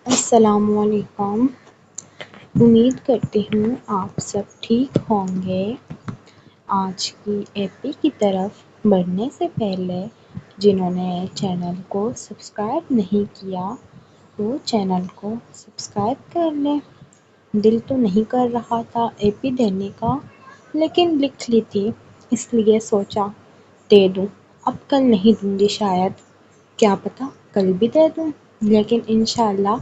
السلام علیکم۔ امید کرتی ہوں آپ سب ٹھیک ہوں گے۔ آج کی ایپی کی طرف بڑھنے سے پہلے جنہوں نے چینل کو سبسکرائب نہیں کیا وہ چینل کو سبسکرائب کر لیں۔ دل تو نہیں کر رہا تھا ایپی دینے کا، لیکن لکھ لی تھی اس لیے سوچا دے دوں۔ اب کل نہیں دوں گی، شاید کیا پتہ کل بھی دے دوں، لیکن انشاءاللہ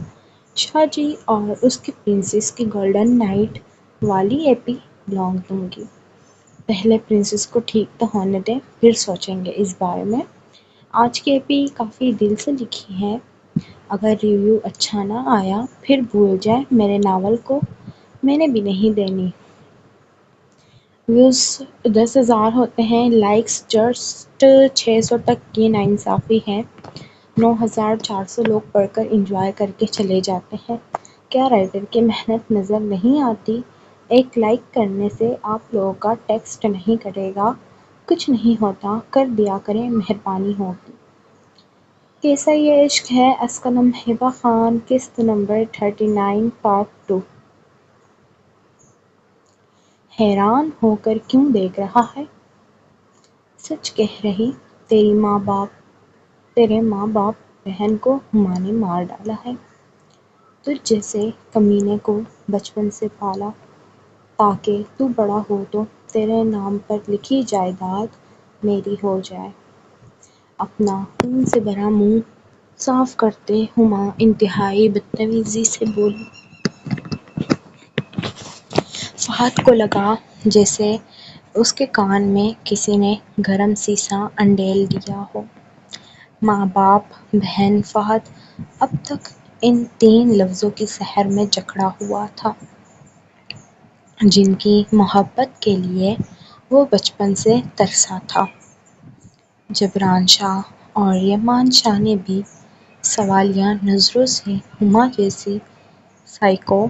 شاہ جی اور اس کی پرنسس کی گولڈن نائٹ والی ایپی لانگ دوں گی۔ پہلے پرنسس کو ٹھیک تو ہونے دیں پھر سوچیں گے اس بارے میں۔ آج کی ایپی کافی دل سے لکھی ہے۔ اگر ریویو اچھا نہ آیا پھر بھول جائیں میرے ناول کو، میں نے بھی نہیں دینی۔ ویوز 10,000 ہوتے ہیں، لائکس جسٹ 600 تک کی ناانصافی ہے۔ 9,400 لوگ پڑھ کر انجوائے کر کے چلے جاتے ہیں۔ کیا رائٹر کی محنت نظر نہیں آتی؟ ایک لائک کرنے سے آپ لوگوں کا ٹیکسٹ نہیں کٹے گا، کچھ نہیں ہوتا، کر دیا کریں، مہربانی ہوگی۔ کیسا یہ عشق ہے از قلم ہبہ خان، قسط نمبر 39 پارٹ 2۔ حیران ہو کر کیوں دیکھ رہا ہے؟ سچ کہہ رہی، تیرے ماں باپ بہن کو ہما نے مار ڈالا ہے۔ تجھ جیسے کمینے کو بچپن سے پالا تاکہ تو بڑا ہو تو تیرے نام پر لکھی جائیداد میری ہو جائے۔ اپنا خون سے بھرا منہ صاف کرتے ہما انتہائی بدتمیزی سے بولی۔ فہد کو لگا جیسے اس کے کان میں کسی نے گرم سیسا انڈیل دیا ہو۔ ماں باپ بہن فہد اب تک ان 3 لفظوں کی سحر میں جکڑا ہوا تھا، جن کی محبت کے لیے وہ بچپن سے ترسا تھا۔ جبران شاہ اور یمان شاہ نے بھی سوالیہ نظروں سے ہما جیسی سائیکو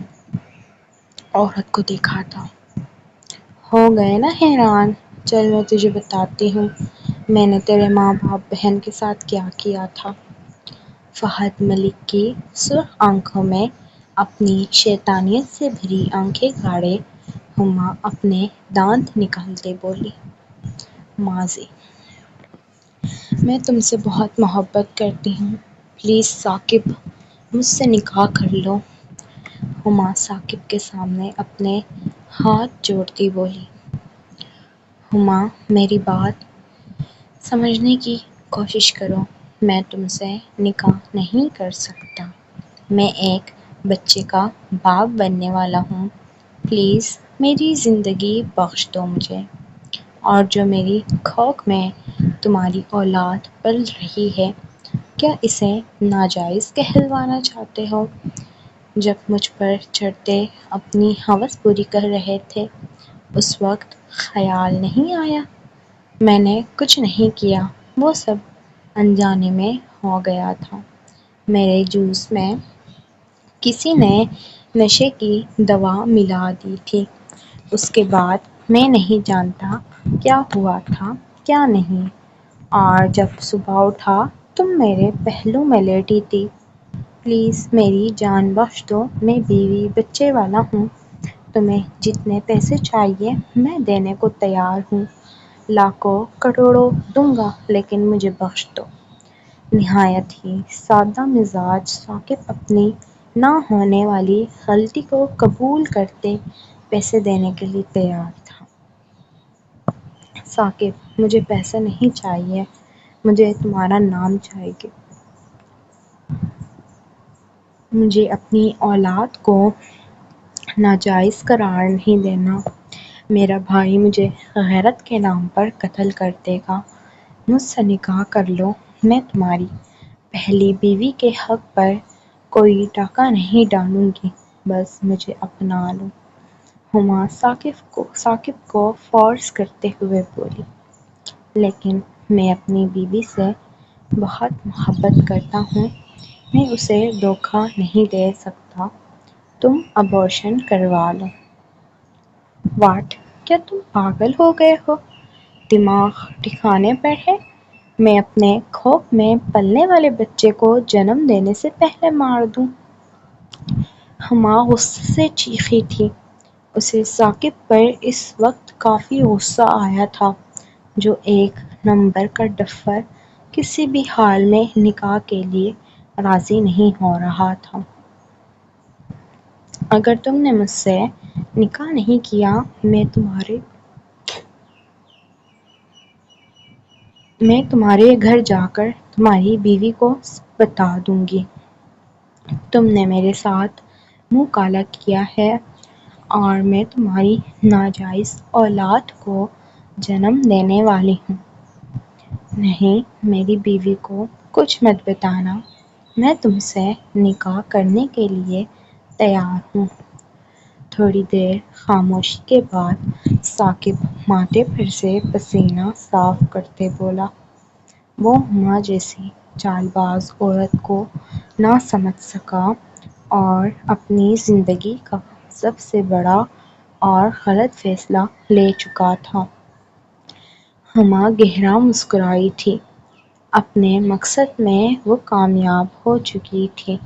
عورت کو دیکھا تھا۔ ہو گئے نا حیران؟ چل میں تجھے بتاتی ہوں میں نے تیرے ماں باپ بہن کے ساتھ کیا کیا تھا۔ فہد ملک کی سرخ آنکھوں میں اپنی شیطانیت سے بھری آنکھیں گاڑے ہما اپنے دانت نکالتے بولی۔ ماضی: میں تم سے بہت محبت کرتی ہوں، پلیز ثاقب مجھ سے نکاح کر لو۔ ہما ثاقب کے سامنے اپنے ہاتھ جوڑتی بولی۔ ہما میری بات سمجھنے کی کوشش کرو، میں تم سے نکاح نہیں کر سکتا، میں ایک بچے کا باپ بننے والا ہوں، پلیز میری زندگی بخش دو مجھے، اور جو میری کوکھ میں تمہاری اولاد پل رہی ہے کیا اسے ناجائز کہلوانا چاہتے ہو؟ جب مجھ پر چڑھتے اپنی ہوس پوری کر رہے تھے اس وقت خیال نہیں آیا؟ میں نے کچھ نہیں کیا، وہ سب انجانے میں ہو گیا تھا۔ میرے جوس میں کسی نے نشے کی دوا ملا دی تھی، اس کے بعد میں نہیں جانتا کیا ہوا تھا کیا نہیں، اور جب صبح اٹھا تم میرے پہلو میں لیٹی تھی۔ پلیز میری جان بخش دو، میں بیوی بچے والا ہوں، تمہیں جتنے پیسے چاہیے میں دینے کو تیار ہوں، لاکھوں کروڑوں دوں گا، لیکن مجھے بخش دو۔ نہایت ہی سادہ مزاج ثاقب اپنی نہ ہونے والی غلطی کو قبول کرتے پیسے دینے کے لیے تیار تھا۔ ثاقب مجھے پیسے نہیں چاہیے، مجھے تمہارا نام چاہیے، مجھے اپنی اولاد کو ناجائز قرار نہیں دینا، میرا بھائی مجھے غیرت کے نام پر قتل کر دے گا، مجھ سے نکاح کر لو، میں تمہاری پہلی بیوی کے حق پر کوئی ڈاکہ نہیں ڈالوں گی، بس مجھے اپنا لو۔ ہما ثاقب کو فورس کرتے ہوئے بولی۔ لیکن میں اپنی بیوی سے بہت محبت کرتا ہوں، میں اسے دھوکہ نہیں دے سکتا، تم ابورشن کروا لو۔ واٹ! کیا تم پاگل ہو گئے ہو؟ دماغ ٹھکانے پر ہے؟ میں اپنے کوکھ میں پلنے والے بچے کو جنم دینے سے پہلے مار دوں؟ ہما غصے سے چیخی تھی۔ اسے ثاقب پر اس وقت کافی غصہ آیا تھا، جو ایک نمبر کا ڈفر کسی بھی حال میں نکاح کے لیے راضی نہیں ہو رہا تھا۔ اگر تم نے مجھ سے نکاح نہیں کیا میں تمہارے گھر جا کر تمہاری بیوی کو بتا دوں گی۔ تم نے میرے ساتھ منہ کالا کیا ہے اور میں تمہاری ناجائز اولاد کو جنم دینے والی ہوں۔ نہیں، میری بیوی کو کچھ مت بتانا، میں تم سے نکاح کرنے کے لیے تیار ہوں۔ تھوڑی دیر خاموشی کے بعد ثاقب ماتھے پر سے پسینہ صاف کرتے بولا۔ وہ ہما جیسی چال باز عورت کو نہ سمجھ سکا اور اپنی زندگی کا سب سے بڑا اور غلط فیصلہ لے چکا تھا۔ ہما گہرا مسکرائی تھی۔ اپنے مقصد میں وہ کامیاب ہو چکی تھی۔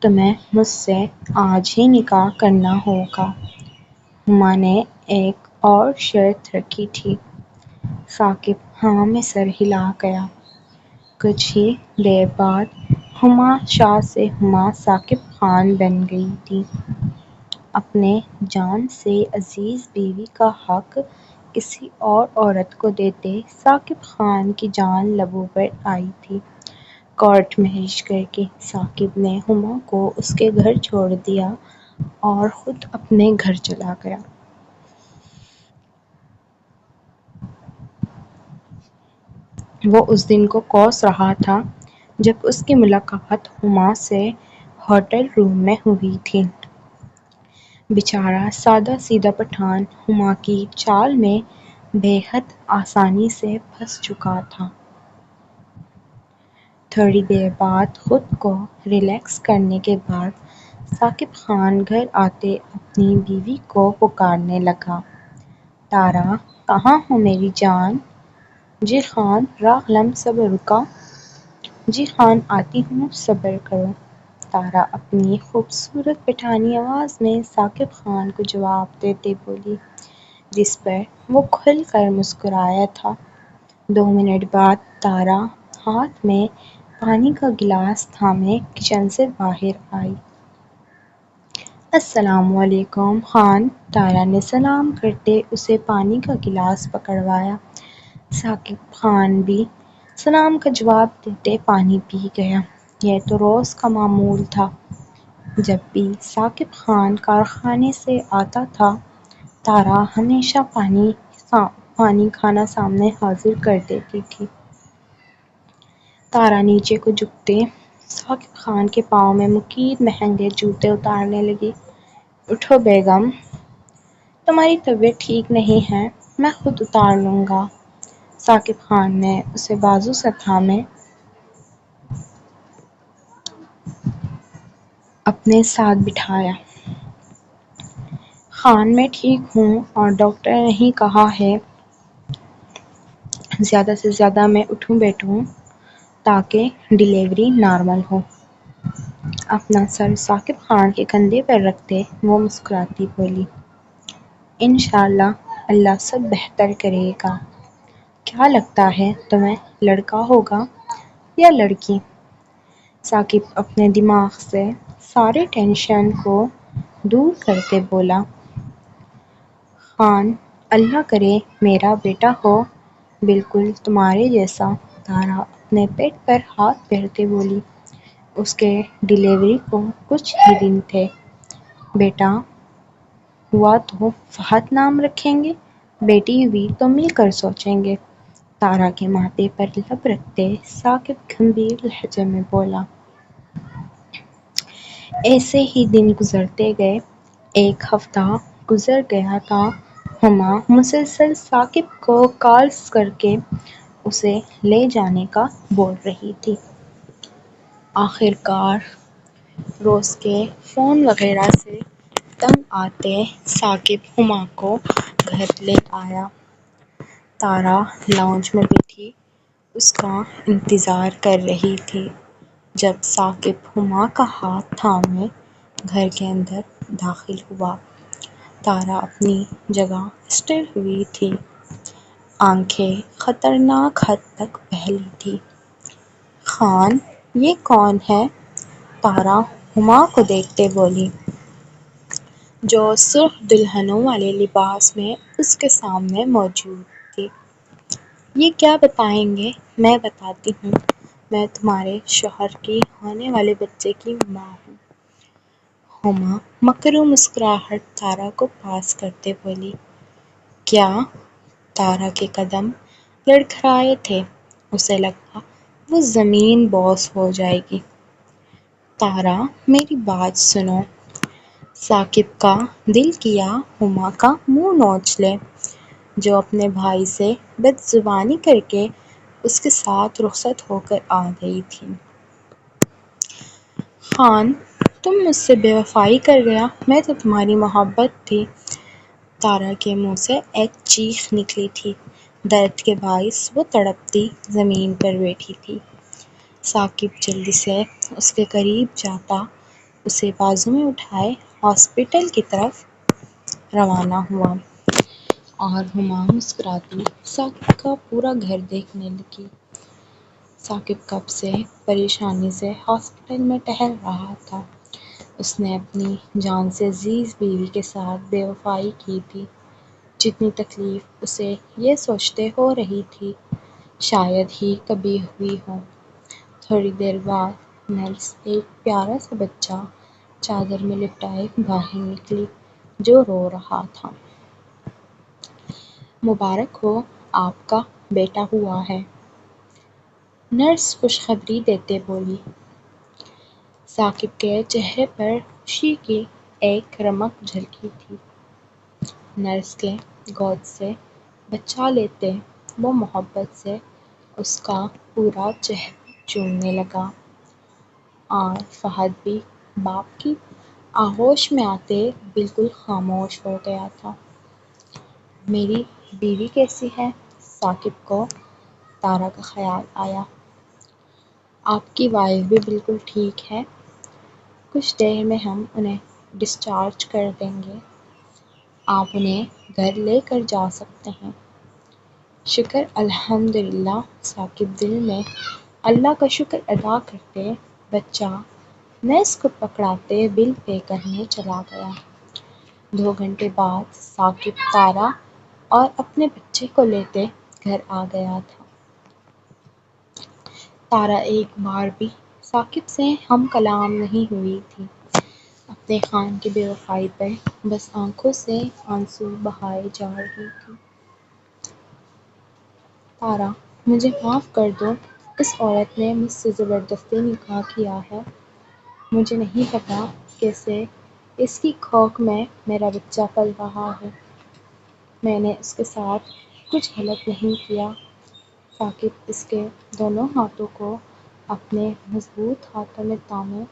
تمہیں مجھ سے آج ہی نکاح کرنا ہوگا۔ ہما نے ایک اور شرط رکھی تھی۔ ثاقب ہوا میں سر ہلا گیا۔ کچھ ہی دیر بعد ہما شاہ سے ہما ثاقب خان بن گئی تھی۔ اپنے جان سے عزیز بیوی کا حق کسی اور عورت کو دیتے ثاقب خان کی جان لبوں پر آئی تھی۔ کورٹ میرج کر کے ثاقب نے ہما کو اس کے گھر چھوڑ دیا اور خود اپنے گھر چلا گیا۔ وہ اس دن کو کوس رہا تھا جب اس کی ملاقات ہما سے ہوٹل روم میں ہوئی تھی۔ بیچارہ سادہ سیدھا پٹھان ہما کی چال میں بے حد آسانی سے پھنس چکا تھا۔ تھوڑی دیر بعد خود کو ریلیکس کرنے کے بعد ثاقب خان گھر آتے اپنی بیوی کو پکارنے لگا۔ تارا، کہاں ہو میری جان؟ جی خان، راہ لم صبر کا۔ جی خان، آتی ہوں، صبر کرو۔ تارا اپنی خوبصورت پٹھانی آواز میں ثاقب خان کو جواب دیتے بولی، جس پر وہ کھل کر مسکرایا تھا۔ 2 منٹ بعد تارا ہاتھ میں پانی کا گلاس تھامے کچن سے باہر آئی۔ السلام علیکم خان۔ تارا نے سلام کرتے اسے پانی کا گلاس پکڑوایا۔ ثاقب خان بھی سلام کا جواب دیتے پانی پی گیا۔ یہ تو روز کا معمول تھا۔ جب بھی ثاقب خان کارخانے سے آتا تھا، تارا ہمیشہ پانی کھانا سامنے حاضر کر دیتی تھی۔ تارا نیچے کو جھکتے ثاقب خان کے پاؤں میں مکیر مہنگے جوتے اتارنے لگی۔ اٹھو بیگم، تمہاری طبیعت ٹھیک نہیں ہے، میں خود اتار لوں گا۔ ثاقب خان نے اسے بازو سے تھامے اپنے ساتھ بٹھایا۔ خان، میں ٹھیک ہوں اور ڈاکٹر نے کہا ہے زیادہ سے زیادہ میں اٹھوں بیٹھوں تاکہ ڈیلیوری نارمل ہو۔ اپنا سر ثاقب خان کے کندھے پر رکھتے وہ مسکراتی بولی، انشاءاللہ اللہ سب بہتر کرے گا۔ کیا لگتا ہے تمہیں لڑکا ہوگا یا لڑکی؟ ثاقب اپنے دماغ سے سارے ٹینشن کو دور کرتے بولا، خان، اللہ کرے میرا بیٹا ہو، بالکل تمہارے جیسا۔ تارا اپنے پیٹ پر ہاتھ پھیرتے بولی، اس کے ڈیلیوری کو کچھ ہی دن تھے۔ بیٹا ہوا تو فہد نام رکھیں گے، بیٹی ہوئی تو مل کر سوچیں گے۔ تارا کے ماتھے پر لب رکھتے ثاقب گمبھیر لہجے میں بولا۔ ایسے ہی دن گزرتے گئے۔ ایک ہفتہ گزر گیا تھا۔ ہما مسلسل ثاقب کو کالز کرکے اسے لے جانے کا بول رہی تھی۔ آخر کار روز کے فون وغیرہ سے تنگ آتے ثاقب ہما کو گھر لے آیا۔ تارا لاؤنج میں بیٹھی اس کا انتظار کر رہی تھی۔ جب ثاقب ہما کا ہاتھ تھامے گھر کے اندر داخل ہوا۔ تارا اپنی جگہ اسٹل ہوئی تھی، آنکھیں خطرناک حد تک پھیلی تھیں۔ خان، یہ کون ہے؟ تارا ہما کو دیکھتے بولی، جو سرخ دلہنوں والے لباس میں اس کے سامنے موجود تھی۔ یہ کیا بتائیں گے؟ میں بتاتی ہوں، میں تمہارے شوہر کی ہونے والے بچے کی ماں ہوں۔ ہما مکرو مسکراہٹ تارا کو پاس کرتے بولی، کیا؟ تارا کے قدم لڑکھڑائے تھے، اسے لگا وہ زمین بوس ہو جائے گی۔ تارا، میری بات سنو۔ ثاقب کا دل کیا ہما کا منہ نوچ لے، جو اپنے بھائی سے بدزبانی کر کے اس کے ساتھ رخصت ہو کر آ گئی تھی۔ خان، تم مجھ سے بے وفائی کر گیا، میں تو تمہاری محبت تھی۔ تارا کے منہ سے ایک چیخ نکلی تھی، درد کے باعث وہ تڑپتی زمین پر بیٹھی تھی۔ ثاقب جلدی سے اس کے قریب جاتا، اسے بازو میں اٹھائے ہاسپٹل کی طرف روانہ ہوا، اور ہما مسکراتی ثاقب کا پورا گھر دیکھنے لگی۔ ثاقب کب سے پریشانی سے ہاسپٹل میں ٹہل رہا تھا۔ اس نے اپنی جان سے عزیز بیوی کے ساتھ بے وفائی کی تھی۔ جتنی تکلیف اسے یہ سوچتے ہو رہی تھی، شاید ہی کبھی ہوئی ہو۔ تھوڑی دیر بعد نرس ایک پیارا سا بچہ چادر میں لپٹائے باہر نکلی، جو رو رہا تھا۔ مبارک ہو، آپ کا بیٹا ہوا ہے، نرس خوشخبری دیتے بولی۔ ثاقب کے چہرے پر خوشی کی ایک رمق جھلکی تھی۔ نرس کے گود سے بچہ لیتے وہ محبت سے اس کا پورا چہرہ چومنے لگا، اور فہد بھی باپ کی آغوش میں آتے بالکل خاموش ہو گیا تھا۔ میری بیوی کیسی ہے؟ ثاقب کو تارا کا خیال آیا۔ آپ کی وائف بھی بالکل ٹھیک ہے، کچھ دیر میں ہم انہیں ڈسچارج کر دیں گے، آپ انہیں گھر لے کر جا سکتے ہیں۔ شکر الحمدللہ، ثاقب دل میں اللہ کا شکر ادا کرتے بچہ نرس کو پکڑاتے بل پے کرنے چلا گیا۔ 2 گھنٹے بعد ثاقب تارا اور اپنے بچے کو لیتے گھر آ گیا تھا۔ تارا ایک بار بھی ثاقب سے ہم کلام نہیں ہوئی تھی، اپنے خان کی بے وفائی پر بس آنکھوں سے آنسو بہائے جا رہی تھی۔ تارا، مجھے معاف کر دو، اس عورت نے مجھ سے زبردستی نکاح کیا ہے، مجھے نہیں پتا کیسے اس کی کوکھ میں میرا بچہ پل رہا ہے، میں نے اس کے ساتھ کچھ غلط نہیں کیا۔ ثاقب اس کے دونوں ہاتھوں کو اپنے مضبوط ہاتھوں میں تھامے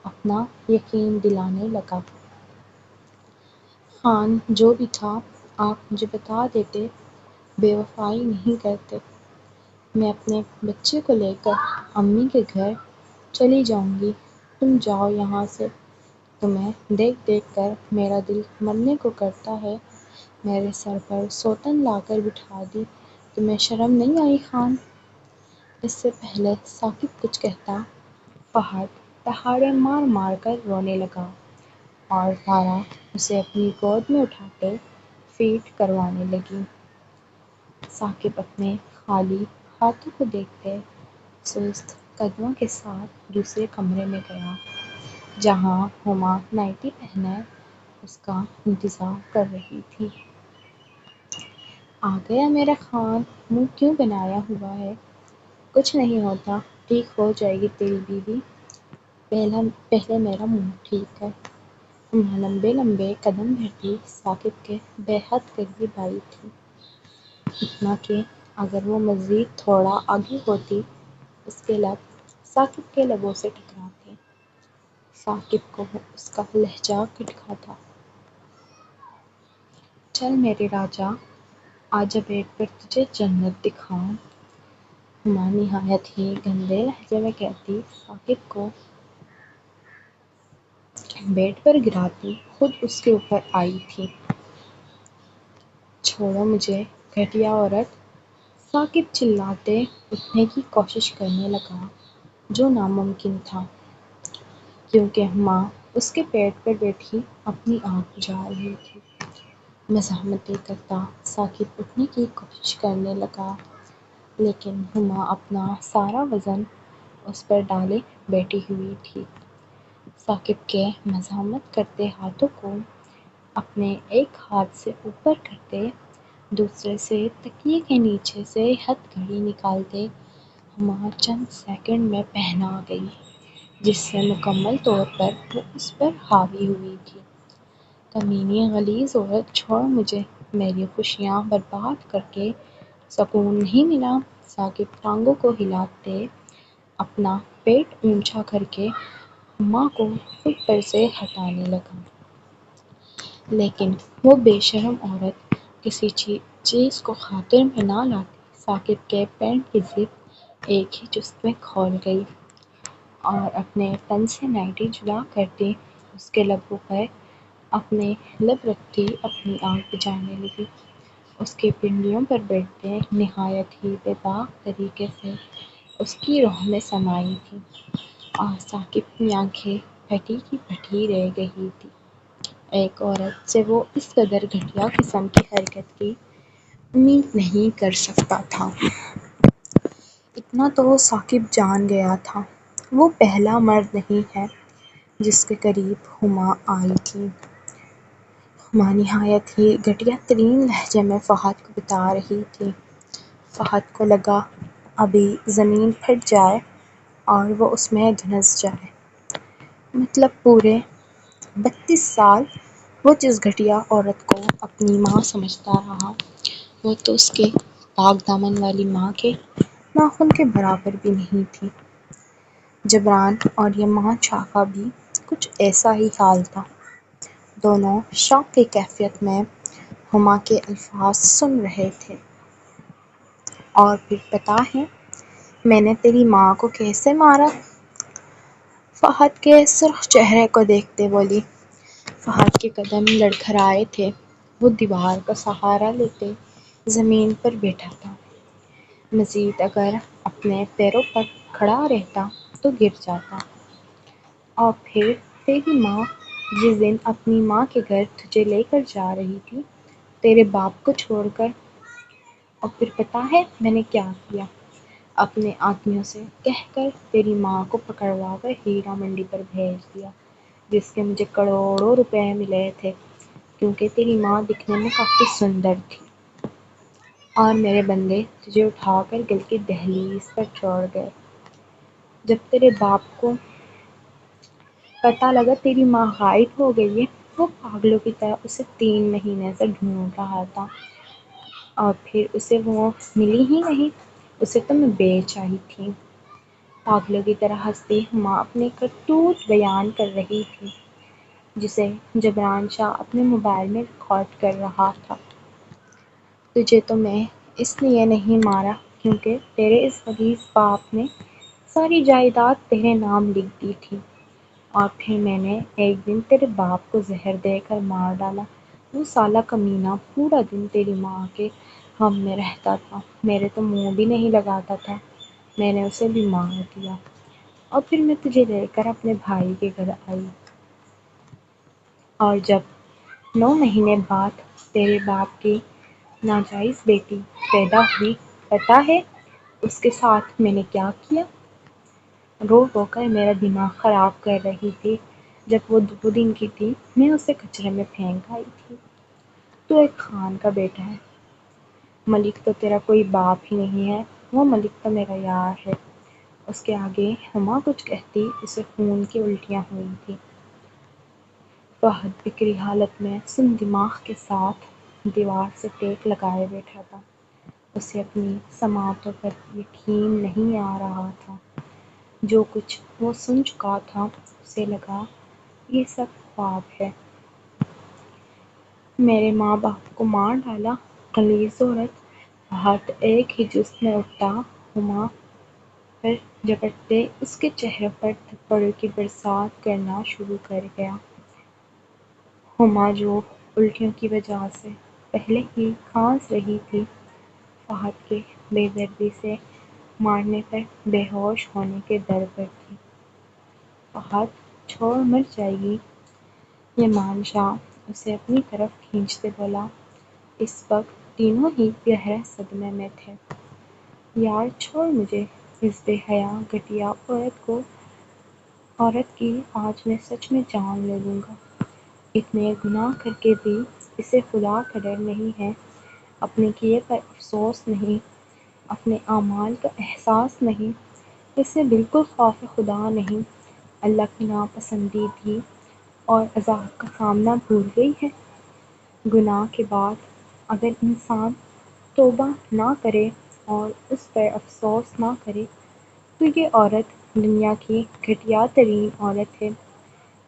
اپنا یقین دلانے لگا۔ خان، جو بھی تھا، آپ مجھے بتا دیتے، بے وفائی نہیں کرتے، میں اپنے بچے کو لے کر امی کے گھر چلی جاؤں گی، تم جاؤ یہاں سے، تمہیں دیکھ دیکھ کر میرا دل مرنے کو کرتا ہے، میرے سر پر سوتن لا کر بٹھا دی، تمہیں شرم نہیں آئی خان؟ اس سے پہلے ثاقب کچھ کہتا، فہد دہاڑے مار مار کر رونے لگا، اور تارا اسے اپنی گود میں اٹھاتے فیڈ کروانے لگی۔ ثاقب اپنے خالی ہاتھوں کو دیکھتے سست قدموں کے ساتھ دوسرے کمرے میں گیا، جہاں ہما نائٹی پہنے اس کا انتظار کر رہی تھی۔ آ گیا میرا خان، منہ کیوں بنایا ہوا ہے؟ کچھ نہیں ہوتا، ٹھیک ہو جائے گی تیری بیوی، پہلے میرا منہ ٹھیک ہے۔ ہما لمبے لمبے قدم بھرتی ثاقب کے بے حد قریب آئی تھی، اتنا کہ اگر وہ مزید تھوڑا آگے ہوتی، اس کے لب ثاقب کے لبوں سے ٹکراتے۔ ثاقب کو اس کا لہجہ کھٹکا تھا۔ چل میرے راجا، آجا بیڈ پر تجھے جنت دکھاؤں، ہما نہایت ہی گندے لہجے میں کہتی ثاقب کو بیڈ پر گراتی خود اس کے اوپر آئی تھی۔ چھوڑو مجھے گھٹیا عورت، ثاقب چلاتے اٹھنے کی کوشش کرنے لگا، جو ناممکن تھا کیونکہ ماں اس کے پیٹ پر بیٹھی اپنی آنکھ بجھا رہی تھی۔ مزاحمتیں کرتا ثاقب اٹھنے کی کوشش کرنے لگا، لیکن ہما اپنا سارا وزن اس پر ڈالے بیٹھی ہوئی تھی۔ ثاقب کے مزاحمت کرتے ہاتھوں کو اپنے ایک ہاتھ سے اوپر کرتے، دوسرے سے تکیے کے نیچے سے ہتھ گھڑی نکالتے ہما چند سیکنڈ میں پہنا گئی، جس سے مکمل طور پر وہ اس پر حاوی ہوئی تھی۔ کمینی غلیظ عورت، چھوڑ مجھے، میری خوشیاں برباد کر کے سکون نہیں ملا۔ ثاقب ٹانگوں کو ہلاتے اپنا پیٹ اونچا کر کے ہما کو خود پر سے ہٹانے لگا، لیکن وہ بے شرم عورت کسی چیز کو خاطر میں نہ لاتی۔ ثاقب کے پینٹ کی زپ ایک ہی چست میں کھول گئی اور اپنے تن سے نائٹی جدا کرتی اس کے لبوں پر اپنے لب رکھتی اپنی آنکھ بجھانے لگی۔ اس کی پنڈلیوں پر بیٹھتے نہایت ہی بے باک طریقے سے اس کی روح میں سمائی تھی، اور ثاقب کی آنکھیں پھٹی کی پھٹی رہ گئی تھی۔ ایک عورت سے وہ اس قدر گھٹیا قسم کی حرکت کی امید نہیں کر سکتا تھا۔ اتنا تو وہ ثاقب جان گیا تھا، وہ پہلا مرد نہیں ہے جس کے قریب ہما آئی تھی۔ ہما نہایت ہی گھٹیا ترین لہجے میں فہد کو بتا رہی تھی۔ فہد کو لگا ابھی زمین پھٹ جائے اور وہ اس میں دھنس جائے۔ مطلب پورے 32 سال وہ جس گھٹیا عورت کو اپنی ماں سمجھتا رہا، وہ تو اس کے پاک دامن والی ماں کے ناخن کے برابر بھی نہیں تھی۔ جبران اور یہ ماں چھا کا بھی کچھ ایسا ہی حال تھا۔ دونوں شوق کی کیفیت میں ہما کے الفاظ سن رہے تھے۔ اور پھر پتہ ہے میں نے تیری ماں کو کیسے مارا؟ فہد کے سرخ چہرے کو دیکھتے بولی۔ فہد کے قدم لڑکھڑائے تھے، وہ دیوار کا سہارا لیتے زمین پر بیٹھا تھا۔ مزید اگر اپنے پیروں پر کھڑا رہتا تو گر جاتا۔ اور پھر تیری ماں جس دن اپنی ماں کے گھر تجھے لے کر جا رہی تھی تیرے باپ کو چھوڑ کر، اور پھر پتہ ہے میں نے کیا کیا؟ اپنے آدمیوں سے کہہ کر تیری ماں کو پکڑوا کر ہیرا منڈی پر بھیج دیا، جس کے مجھے کروڑوں روپے ملے تھے، کیونکہ تیری ماں دکھنے میں کافی سندر تھی۔ اور میرے بندے تجھے اٹھا کر گھر کی دہلیز پر چھوڑ گئے۔ جب تیرے باپ کو پتہ لگا تیری ماں غائب ہو گئی ہے، وہ پاگلوں کی طرح اسے 3 مہینے سے ڈھونڈ رہا تھا، اور پھر اسے وہ ملی ہی نہیں۔ اسے تو میں بیچ آئی تھی۔ پاگلوں کی طرح ہنستی ہما اپنے کرتوت بیان کر رہی تھی، جسے جبران شاہ اپنے موبائل میں ریکارڈ کر رہا تھا۔ تجھے تو میں اس لیے نہیں مارا کیونکہ تیرے اس غلیظ باپ نے ساری جائیداد تیرے نام لکھ دی تھی، اور پھر میں نے ایک دن تیرے باپ کو زہر دے کر مار ڈالا۔ وہ سالہ کمینہ پورا دن تیری ماں کے غم میں رہتا تھا، میرے تو منہ بھی نہیں لگاتا تھا، میں نے اسے بھی مار دیا، اور پھر میں تجھے لے کر اپنے بھائی کے گھر آئی۔ اور جب 9 مہینے بعد تیرے باپ کی ناجائز بیٹی پیدا ہوئی، پتہ ہے اس کے ساتھ میں نے کیا کیا؟ رو رو کر میرا دماغ خراب کر رہی تھی۔ جب وہ 2 دن کی تھی میں اسے کچرے میں پھینک آئی تھی۔ تو ایک خان کا بیٹا ہے، ملک تو تیرا کوئی باپ ہی نہیں ہے، وہ ملک تو میرا یار ہے۔ اس کے آگے ہما کچھ کہتی اسے خون کی الٹیاں ہوئی تھیں۔ فہد بکری حالت میں سن دماغ کے ساتھ دیوار سے ٹیک لگائے بیٹھا تھا۔ اسے اپنی سماعتوں پر یقین نہیں آ رہا تھا۔ جو کچھ وہ سن چکا تھا اسے لگا یہ سب خواب ہے۔ میرے ماں باپ کو مار ڈالا، غلیظ عورت۔ فہد ایک ہی جست میں اٹھا ہما پر جھپٹتے اس کے چہرے پر تھپڑوں کی برسات کرنا شروع کر گیا۔ ہما جو الٹیوں کی وجہ سے پہلے ہی کھانس رہی تھی، فہد کے بے دردی سے مارنے پر بے ہوش ہونے کے در پر تھی۔ فہد چھوڑ مر جائے گی؟ یمان شاہ اسے اپنی طرف کھینچتے بولا۔ اس وقت تینوں ہی گہرے صدمے میں تھے۔ یار چھوڑ مجھے، اس بے حیا گھٹیا عورت کی آج میں سچ میں جان لے لوں گا۔ اتنے گناہ کر کے بھی اسے خدا کا ڈر نہیں ہے، اپنے کیے پر افسوس نہیں، اپنے اعمال کا احساس نہیں، اسے بالکل خوف خدا نہیں، اللہ کی ناپسندیدگی اور عذاب کا سامنا بھول گئی ہے۔ گناہ کے بعد اگر انسان توبہ نہ کرے اور اس پر افسوس نہ کرے تو یہ عورت دنیا کی گھٹیا ترین عورت ہے،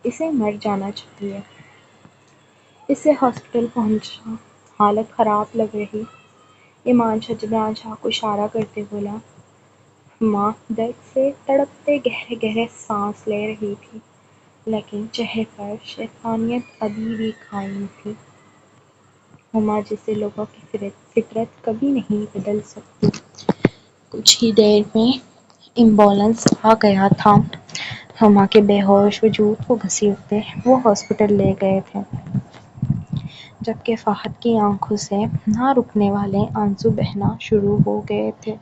اسے مر جانا چاہیے۔ اسے ہاسپٹل پہنچنا حالت خراب لگ رہی۔ ایمان شاہ جبران شاہ کو اشارہ کرتے بولا۔ ماں درد سے تڑپتے گہرے گہرے سانس لے رہی تھی، لیکن چہرے پر شیطانیت ابھی بھی قائم تھی۔ ہما جیسے لوگوں کی فطرت کبھی نہیں بدل سکتی۔ کچھ ہی دیر میں ایمبولینس آ گیا تھا۔ ہما کے بے ہوش وجود کو گھسیٹتے وہ ہاسپٹل لے گئے تھے، جبکہ فہد کی آنکھوں سے نہ رکنے والے آنسو بہنا شروع ہو گئے تھے۔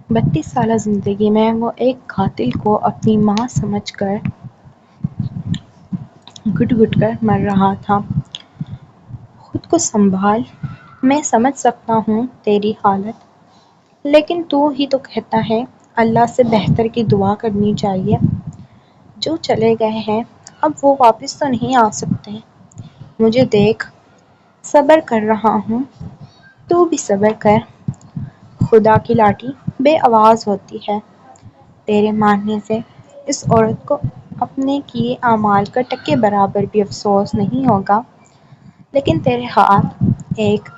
32 سالہ زندگی میں وہ ایک قاتل کو اپنی ماں سمجھ کر گھٹ گھٹ کر مر رہا تھا۔ خود کو سنبھال، میں سمجھ سکتا ہوں تیری حالت، لیکن تو ہی تو کہتا ہے اللہ سے بہتر کی دعا کرنی چاہیے۔ جو چلے گئے ہیں اب وہ واپس تو نہیں آ سکتے۔ مجھے دیکھ، صبر کر رہا ہوں، تو بھی صبر کر۔ خدا کی لاٹھی بے آواز ہوتی ہے۔ تیرے مارنے سے اس عورت کو اپنے کیے اعمال کا ٹکے برابر بھی افسوس نہیں ہوگا، لیکن تیرے ہاتھ ایک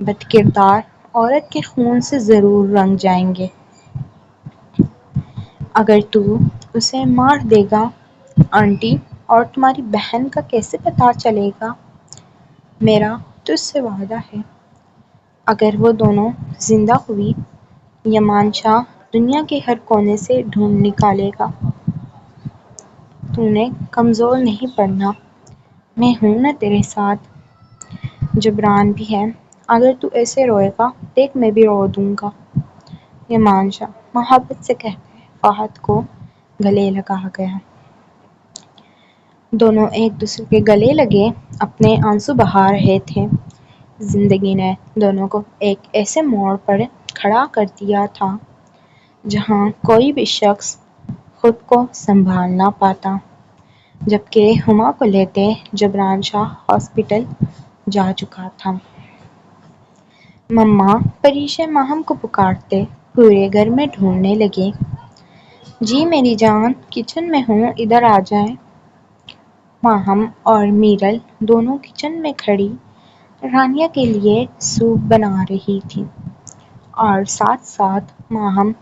بدکردار عورت کے خون سے ضرور رنگ جائیں گے۔ اگر تو اسے مار دے گا، آنٹی اور تمہاری بہن کا کیسے پتہ چلے گا؟ میرا تجھ سے وعدہ ہے، اگر وہ دونوں زندہ ہوئی، یمان شاہ دنیا کے ہر کونے سے ڈھونڈ نکالے گا۔ تو نے کمزور نہیں پڑنا، میں ہوں نا تیرے ساتھ۔ جبران بھی ہے، اگر تو ایسے روئے گا دیکھ میں بھی رو دوں گا۔ یمان شاہ محبت سے کہتے فہد کو گلے لگا گیا۔ دونوں ایک دوسرے کے گلے لگے اپنے آنسو بہا رہے تھے۔ زندگی نے دونوں کو ایک ایسے موڑ پر کھڑا کر دیا تھا جہاں کوئی بھی شخص خود کو سنبھال نہ پاتا۔ جبکہ ہما کو لیتے جبران شاہ ہاسپٹل جا چکا تھا۔ مما پریشے ماہم کو پکارتے پورے گھر میں ڈھونڈنے لگے۔ جی میری جان، کچن میں ہوں، ادھر آ جائیں۔ ماہم اور میرل دونوں کچن میں کھڑی رانیہ کے لیے سوپ بنا رہی تھیں اور ساتھ ساتھ ماہم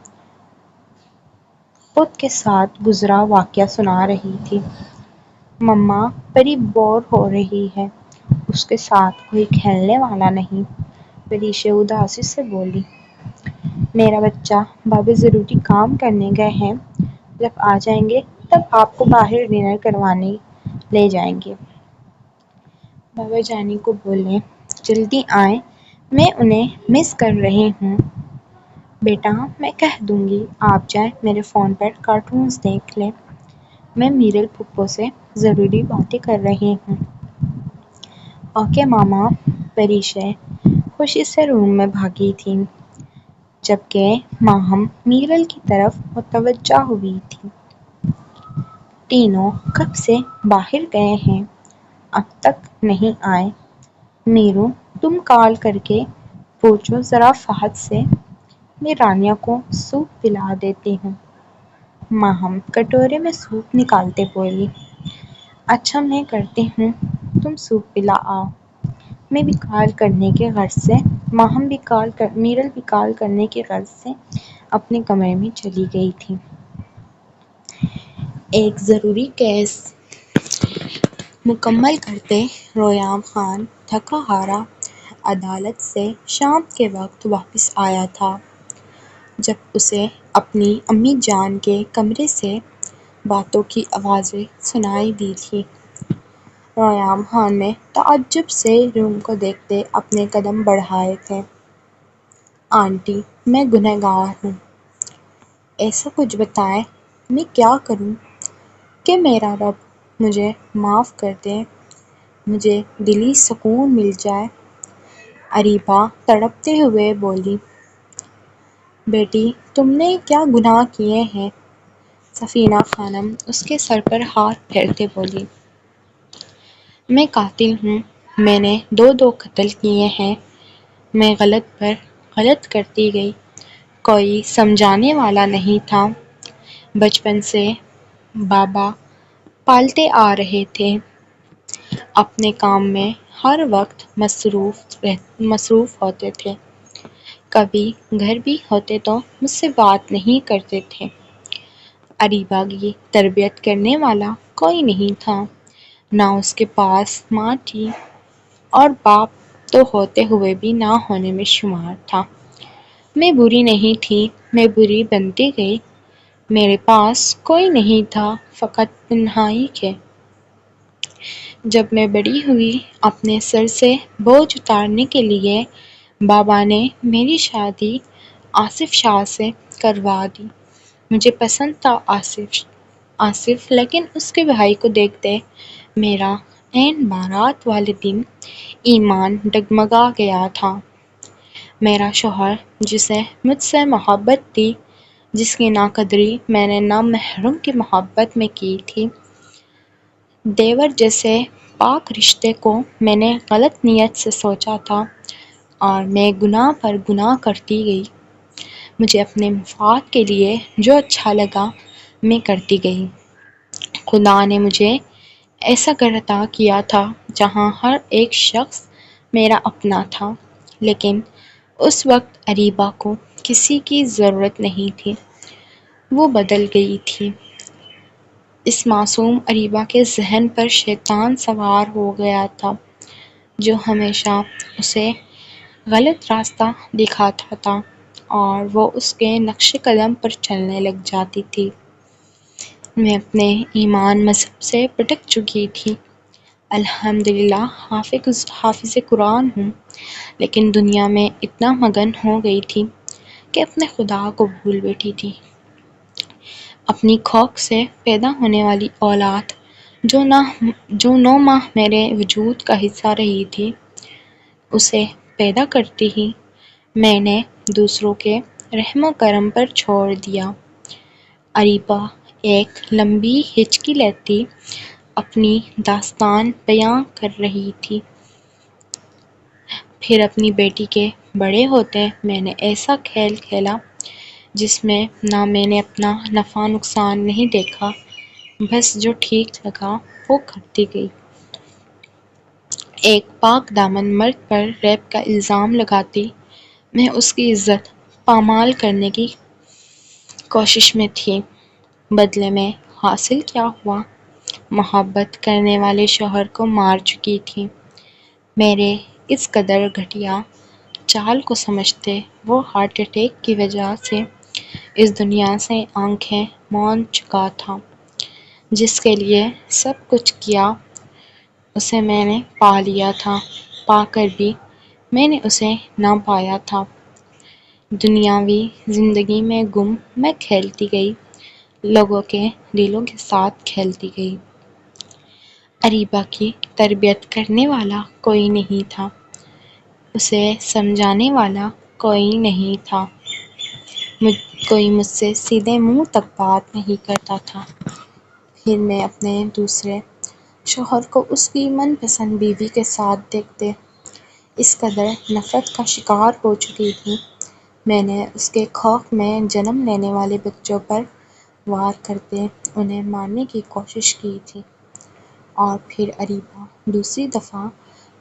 خود کے ساتھ گزرا واقعہ سنا رہی تھی۔ مما پری بور ہو رہی ہے، اس کے ساتھ کوئی کھیلنے والا نہیں۔ پریشے اداسی سے بولی۔ میرا بچہ بابا ضروری کام کرنے گئے ہیں، جب آ جائیں گے تب آپ کو باہر ڈنر کروانے لے جائیں گے۔ بابا جانی کو بولیں جلدی آئیں، میں انہیں مس کر رہی ہوں۔ بیٹا میں کہہ دوں گی آپ جائیں میرے فون پر کارٹونز دیکھ لیں، میں میرل پھپھو سے ضروری باتیں کر رہی ہوں۔ اوکے ماما۔ پریشے خوشی سے روم میں بھاگی تھی، جبکہ ماہم میرل کی طرف متوجہ ہوئی تھی۔ تینوں کب سے باہر گئے ہیں، اب تک نہیں آئے؟ میرو تم کال کر کے پوچھو ذرا فہد سے، میں رانیہ کو سوپ پلا دیتی ہوں۔ ماہم کٹورے میں سوپ نکالتے بولی۔ اچھا میں کرتی ہوں، تم سوپ پلا آؤ۔ میں بھی کال کرنے کے غرض سے میرل بھی کال کرنے کے غرض سے اپنے کمرے میں چلی گئی تھی۔ ایک ضروری کیس مکمل کرتے ریام خان تھکا ہارا عدالت سے شام کے وقت واپس آیا تھا، جب اسے اپنی امی جان کے کمرے سے باتوں کی آوازیں سنائی دی تھیں۔ ریام خان نے تعجب سے روم کو دیکھتے اپنے قدم بڑھائے تھے۔ آنٹی، میں گنہگار ہوں۔ ایسا کچھ بتائیں، میں کیا کروں کہ میرا رب مجھے معاف کر دے، مجھے دلی سکون مل جائے۔ اریبہ تڑپتے ہوئے بولی، بیٹی تم نے کیا گناہ کیے ہیں؟ سفینہ خانم اس کے سر پر ہاتھ پھیرتے بولی، میں قاتل ہوں، میں نے دو قتل کیے ہیں، میں غلط پر غلط کرتی گئی، کوئی سمجھانے والا نہیں تھا۔ بچپن سے بابا پالتے آ رہے تھے، اپنے کام میں ہر وقت مصروف ہوتے تھے، کبھی گھر بھی ہوتے تو مجھ سے بات نہیں کرتے تھے۔ اریبہ کی تربیت کرنے والا کوئی نہیں تھا، نہ اس کے پاس ماں تھی اور باپ تو ہوتے ہوئے بھی نہ ہونے میں شمار تھا۔ میں بری نہیں تھی، میں بری بنتی گئی، میرے پاس کوئی نہیں تھا، فقط تنہائی کے۔ جب میں بڑی ہوئی، اپنے سر سے بوجھ اتارنے کے لیے بابا نے میری شادی آصف شاہ سے کروا دی۔ مجھے پسند تھا آصف، لیکن اس کے بھائی کو دیکھتے میرا عین بارات والے دن ایمان ڈگمگا گیا تھا۔ میرا شوہر جسے مجھ سے محبت تھی، جس کی ناقدری میں نے نامحرم کی محبت میں کی تھی، دیور جیسے پاک رشتے کو میں نے غلط نیت سے سوچا تھا اور میں گناہ پر گناہ کرتی گئی۔ مجھے اپنے مفاد کے لیے جو اچھا لگا میں کرتی گئی۔ خدا نے مجھے ایسا گھر عطا کیا تھا جہاں ہر ایک شخص میرا اپنا تھا، لیکن اس وقت اریبہ کو کسی کی ضرورت نہیں تھی، وہ بدل گئی تھی۔ اس معصوم اریبہ کے ذہن پر شیطان سوار ہو گیا تھا، جو ہمیشہ اسے غلط راستہ دکھاتا تھا اور وہ اس کے نقش قدم پر چلنے لگ جاتی تھی۔ میں اپنے ایمان مذہب سے بھٹک چکی تھی۔ الحمدللہ حافظ قرآن ہوں، لیکن دنیا میں اتنا مگن ہو گئی تھی کہ اپنے خدا کو بھول بیٹھی تھی۔ اپنی کوکھ سے پیدا ہونے والی اولاد جو 9 ماہ میرے وجود کا حصہ رہی تھی، اسے پیدا کرتے ہی میں نے دوسروں کے رحم و کرم پر چھوڑ دیا۔ اریبہ ایک لمبی ہچکی لیتی اپنی داستان بیان کر رہی تھی۔ پھر اپنی بیٹی کے بڑے ہوتے میں نے ایسا کھیل کھیلا جس میں نہ میں نے اپنا نفع نقصان نہیں دیکھا، بس جو ٹھیک لگا وہ کرتی گئی۔ ایک پاک دامن مرد پر ریپ کا الزام لگاتی میں اس کی عزت پامال کرنے کی کوشش میں تھی۔ بدلے میں حاصل کیا ہوا؟ محبت کرنے والے شوہر کو مار چکی تھی۔ میرے اس قدر گھٹیا چال کو سمجھتے وہ ہارٹ اٹیک کی وجہ سے اس دنیا سے آنکھیں موند چکا تھا۔ جس کے لیے سب کچھ کیا، اسے میں نے پا لیا تھا، پا کر بھی میں نے اسے نہ پایا تھا۔ دنیاوی زندگی میں گم میں کھیلتی گئی، لوگوں کے دلوں کے ساتھ کھیلتی گئی۔ اریبہ کی تربیت کرنے والا کوئی نہیں تھا، اسے سمجھانے والا کوئی نہیں تھا، کوئی مجھ سے سیدھے منہ تک بات نہیں کرتا تھا۔ پھر میں اپنے دوسرے شوہر کو اس کی من پسند بیوی کے ساتھ دیکھتے اس قدر نفرت کا شکار ہو چکی تھی، میں نے اس کے کوکھ میں جنم لینے والے بچوں پر وار کرتے انہیں مارنے کی کوشش کی تھی۔ اور پھر اریبہ دوسری دفعہ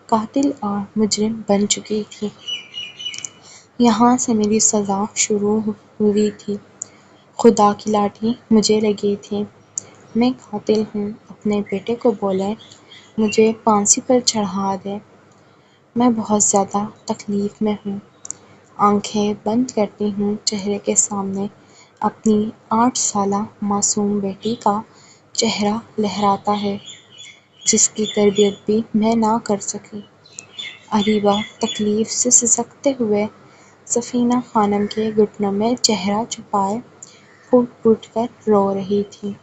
قاتل اور مجرم بن چکی تھی۔ یہاں سے میری سزا شروع ہوئی تھی۔ خدا کی لاٹھی مجھے لگی تھی۔ میں قاتل ہوں، اپنے بیٹے کو بولے مجھے پھانسی پر چڑھا دے، میں بہت زیادہ تکلیف میں ہوں۔ آنکھیں بند کرتی ہوں، چہرے کے سامنے اپنی 8 سالہ معصوم بیٹی کا چہرہ لہراتا ہے جس کی تربیت بھی میں نہ کر سکی۔ اریبہ تکلیف سے سسکتے ہوئے سفینہ خانم کے گھٹنوں میں چہرہ چھپائے پھوٹ پھوٹ کر رو رہی تھی۔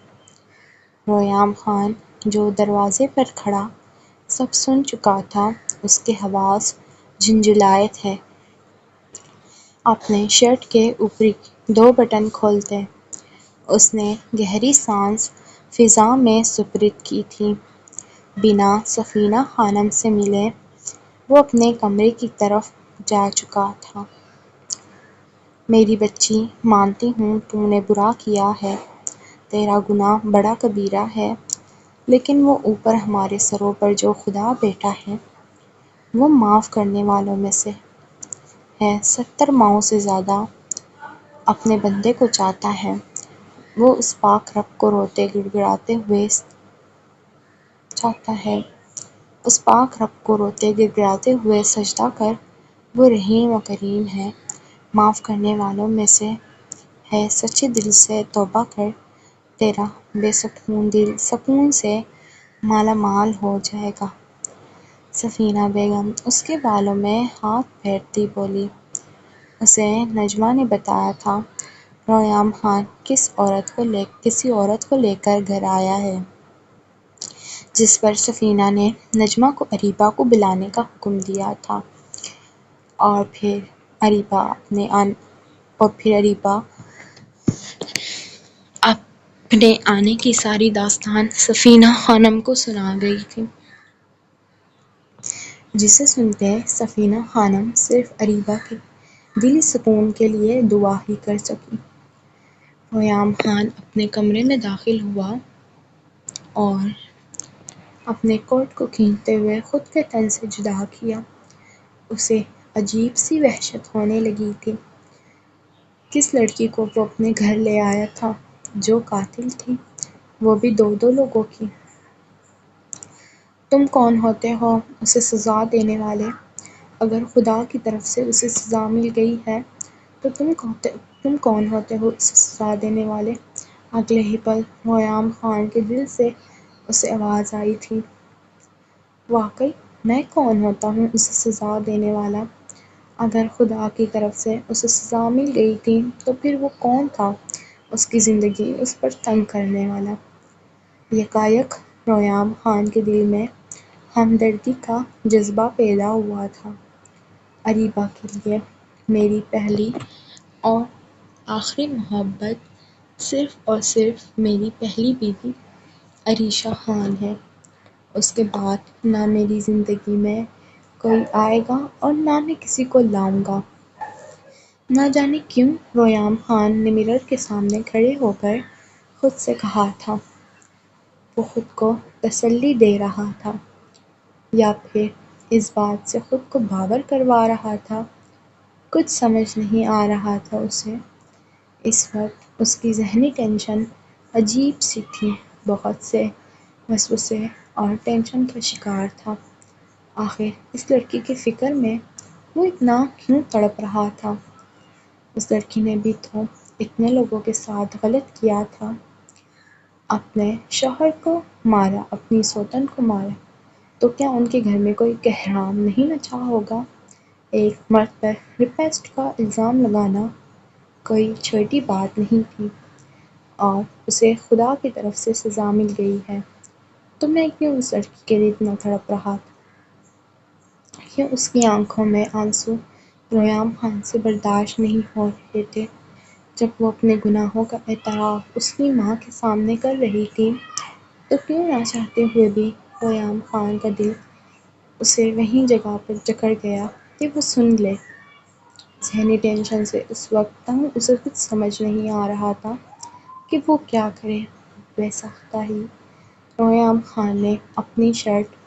ریحام خان جو دروازے پر کھڑا سب سن چکا تھا، اس کے حواس جھنجھلائے تھے۔ اپنے شرٹ کے اوپری 2 بٹن کھولتے اس نے گہری سانس فضا میں سپرد کی تھی۔ بنا سفینہ خانم سے ملے وہ اپنے کمرے کی طرف جا چکا تھا۔ میری بچی، مانتی ہوں تو نے برا کیا ہے، تیرا گناہ بڑا کبیرہ ہے، لیکن وہ اوپر ہمارے سروں پر جو خدا بیٹھا ہے وہ معاف کرنے والوں میں سے ہے۔ 70 ماؤں سے زیادہ اپنے بندے کو چاہتا ہے۔ وہ اس پاک رب کو روتے گڑگڑاتے ہوئے چاہتا ہے، اس پاک رب کو روتے گڑگڑاتے ہوئے سجدہ کر، وہ رحیم و کریم ہے، معاف کرنے والوں میں سے ہے۔ سچے دل سے توبہ کر، تیرا بے سکون دل سکون سے مالا مال ہو جائے گا۔ سفینہ بیگم اس کے بالوں میں ہاتھ پھیرتی بولی، اسے نجمہ نے بتایا تھا ریحام خان کسی عورت کو لے کر گھر آیا ہے، جس پر سفینہ نے نجمہ کو اریبہ کو بلانے کا حکم دیا تھا، اور پھر اریبہ اپنے آنے کی ساری داستان سفینہ خانم کو سنا گئی تھی، جسے سنتے سفینہ خانم صرف اریبہ کے دلی سکون کے لیے دعا ہی کر سکی۔ ریحام خان اپنے کمرے میں داخل ہوا اور اپنے کوٹ کو کھینچتے ہوئے خود کے تن سے جدا کیا۔ اسے عجیب سی وحشت ہونے لگی تھی۔ کس لڑکی کو وہ اپنے گھر لے آیا تھا جو قاتل تھی، وہ بھی 2 لوگوں کی۔ تم کون ہوتے ہو اسے سزا دینے والے؟ اگر خدا کی طرف سے اسے سزا مل گئی ہے تو تم کون ہوتے ہو اسے سزا دینے والے؟ اگلے ہی پل ریحام خان کے دل سے اسے آواز آئی تھی، واقعی میں کون ہوتا ہوں اسے سزا دینے والا؟ اگر خدا کی طرف سے اسے سزا مل گئی تھی تو پھر وہ کون تھا اس کی زندگی اس پر تنگ کرنے والا؟ یکایک ریحام خان کے دل میں ہمدردی کا جذبہ پیدا ہوا تھا۔ اریبہ کے لیے میری پہلی اور آخری محبت صرف اور صرف میری پہلی بیوی عریشہ خان ہے۔ اس کے بعد نہ میری زندگی میں کوئی آئے گا اور نہ میں کسی کو لاؤں گا۔ نہ جانے کیوں ریحام خان نے مرر کے سامنے کھڑے ہو کر خود سے کہا تھا۔ وہ خود کو تسلی دے رہا تھا یا پھر اس بات سے خود کو باور کروا رہا تھا، کچھ سمجھ نہیں آ رہا تھا اسے۔ اس وقت اس کی ذہنی ٹینشن عجیب سی تھی، بہت سے وسوسے اور ٹینشن کا شکار تھا۔ آخر اس لڑکی کی فکر میں وہ اتنا کیوں تڑپ رہا تھا؟ اس لڑکی نے بھی تو اتنے لوگوں کے ساتھ غلط کیا تھا، اپنے شوہر کو مارا، اپنی سوتن کو مارا، تو کیا ان کے گھر میں کوئی کہرام نہیں مچا ہوگا؟ ایک مرد پر ریپسٹ کا الزام لگانا کوئی چھوٹی بات نہیں تھی، اور اسے خدا کی طرف سے سزا مل گئی ہے، تو میں کیوں اس لڑکی کے لیے اتنا تڑپ رہا تھا؟ کیوں اس کی آنکھوں میں آنسو ریحام خان سے برداشت نہیں ہو رہے تھے؟ جب وہ اپنے گناہوں کا اعتراف اس کی ماں کے سامنے کر رہی تھی تو کیوں نہ چاہتے ہوئے بھی ریحام خان کا دل اسے وہیں جگہ پر جکڑ گیا کہ وہ سن لے۔ ذہنی ٹینشن سے اس وقت تنگ اسے کچھ سمجھ نہیں آ رہا تھا کہ وہ کیا کرے۔ بےساختہ ہی ریحام خان نے اپنی شرٹ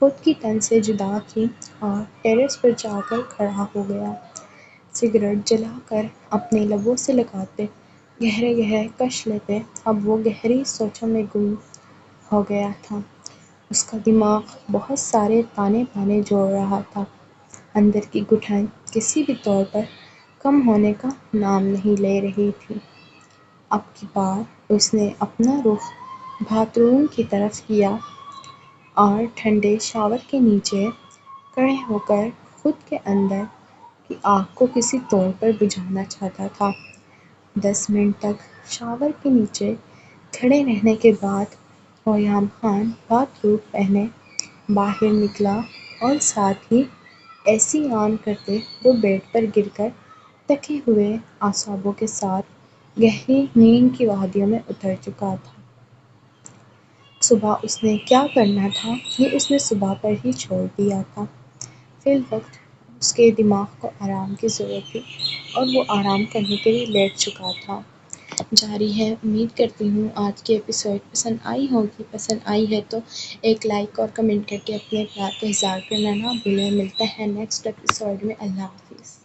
خود کی تن سے جدا کی اور ٹیرس پر جا کر کھڑا ہو گیا۔ سگریٹ جلا کر اپنے لبوں سے لگاتے، گہرے گہرے کش لیتے، اب وہ گہری سوچوں میں گم ہو گیا تھا۔ اس کا دماغ بہت سارے تانے بانے جوڑ رہا تھا۔ اندر کی گٹھن کسی بھی طور پر کم ہونے کا نام نہیں لے رہی تھی۔ اب کی بار اس نے اپنا رخ باتھ روم کی طرف کیا اور ٹھنڈے شاور کے نیچے کھڑے ہو کر خود کے اندر کی آگ کو کسی طور پر بجھانا چاہتا تھا۔ 10 منٹ تک شاور کے نیچے کھڑے رہنے کے بعد اویان خان باتھ روب پہنے باہر نکلا اور ساتھ ہی اے سی آن کرتے وہ بیڈ پر گر کر تھکے ہوئے اعصابوں کے ساتھ گہری نیند کی وادیوں میں اتر چکا تھا۔ صبح اس نے کیا کرنا تھا یہ اس نے صبح پر ہی چھوڑ دیا تھا۔ فی الوقت اس کے دماغ کو آرام کی ضرورت تھی اور وہ آرام کرنے کے لیے لیٹ چکا تھا۔ جاری ہے، امید کرتی ہوں آج کی ایپیسوڈ پسند آئی ہوگی۔ پسند آئی ہے تو ایک لائک اور کمنٹ کر کے اپنے پیار کا اظہار کرنا نہ بھولیں۔ ملتے ہیں نیکسٹ ایپیسوڈ میں۔ اللہ حافظ۔